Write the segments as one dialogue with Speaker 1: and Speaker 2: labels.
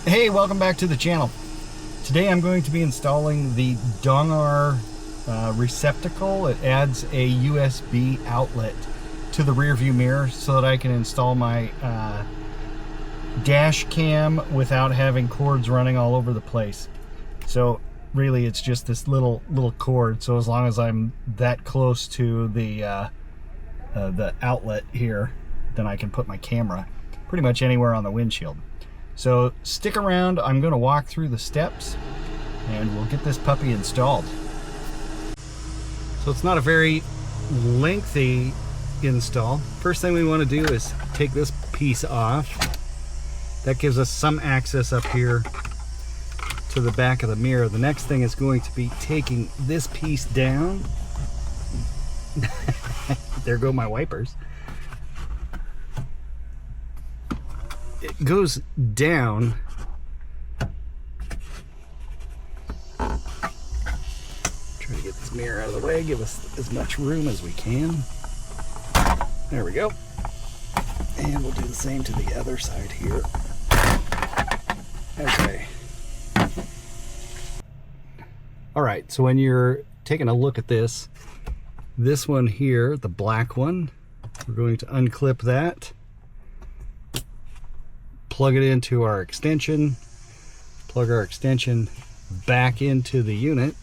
Speaker 1: Hey, welcome back to the channel. Today I'm going to be installing the Dongar receptacle. It adds a USB outlet to the rear view mirror so that I can install my dash cam without having cords running all over the place. So really it's just this little cord, so as long as I'm that close to the outlet here, then I can put my camera pretty much anywhere on the windshield. So stick around, I'm going to walk through the steps and we'll get this puppy installed. So it's not a very lengthy install. First thing we want to do is take this piece off. That gives us some access up here to the back of the mirror. The next thing is going to be taking this piece down. There go my wipers. It goes down. Try to get this mirror out of the way, give us as much room as we can. There we go. And we'll do the same to the other side here. Okay. All right, so when you're taking a look at this one here, the black one, we're going to unclip that. Plug it into our extension, plug our extension back into the unit,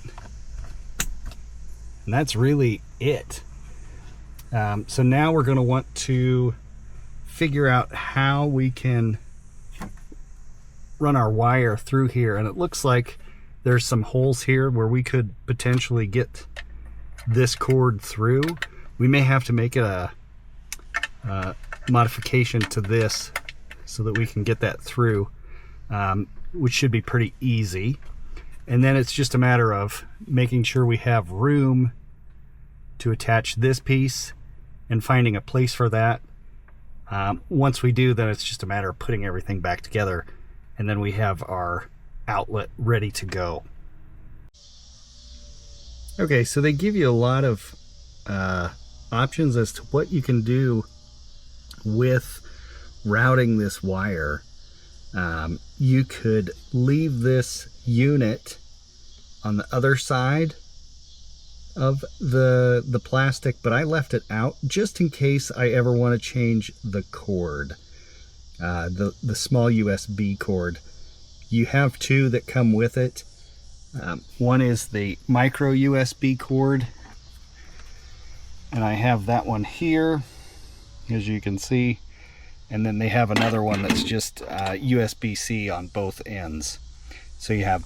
Speaker 1: and that's really it. So now we're going to want to figure out how we can run our wire through here, and it looks like there's some holes here where we could potentially get this cord through. We may have to make it a modification to this so that we can get that through, which should be pretty easy. And then it's just a matter of making sure we have room to attach this piece and finding a place for that. Once we do, then it's just a matter of putting everything back together, and then we have our outlet ready to go. Okay, so they give you a lot of options as to what you can do with routing this wire. You could leave this unit on the other side of the plastic, but I left it out just in case I ever want to change the cord, the small USB cord. You have two that come with it. One is the micro USB cord, and I have that one here, as you can see. And then they have another one that's just USB-C on both ends. So you have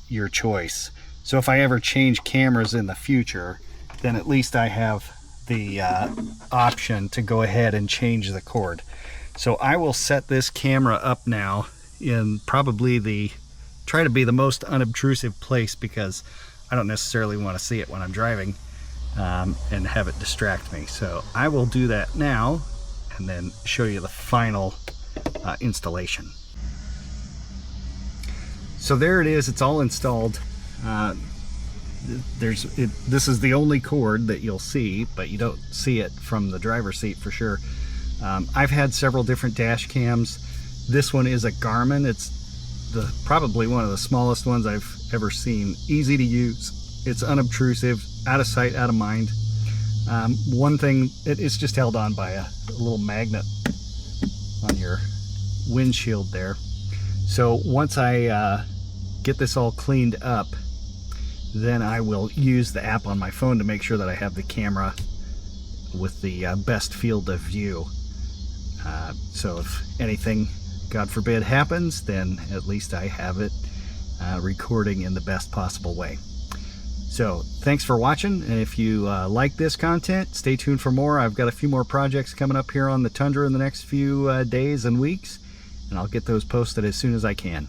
Speaker 1: your choice. So if I ever change cameras in the future, then at least I have the option to go ahead and change the cord. So I will set this camera up now in probably try to be the most unobtrusive place, because I don't necessarily want to see it when I'm driving and have it distract me. So I will do that now and then show you the final installation. So there it is, it's all installed. This is the only cord that you'll see, but you don't see it from the driver's seat for sure. I've had several different dash cams. This one is a Garmin. It's probably one of the smallest ones I've ever seen. Easy to use, it's unobtrusive, out of sight, out of mind. One thing, it's just held on by a little magnet on your windshield there. So once I get this all cleaned up, then I will use the app on my phone to make sure that I have the camera with the best field of view. So if anything, God forbid, happens, then at least I have it recording in the best possible way. So thanks for watching, and if you like this content, stay tuned for more. I've got a few more projects coming up here on the Tundra in the next few days and weeks, and I'll get those posted as soon as I can.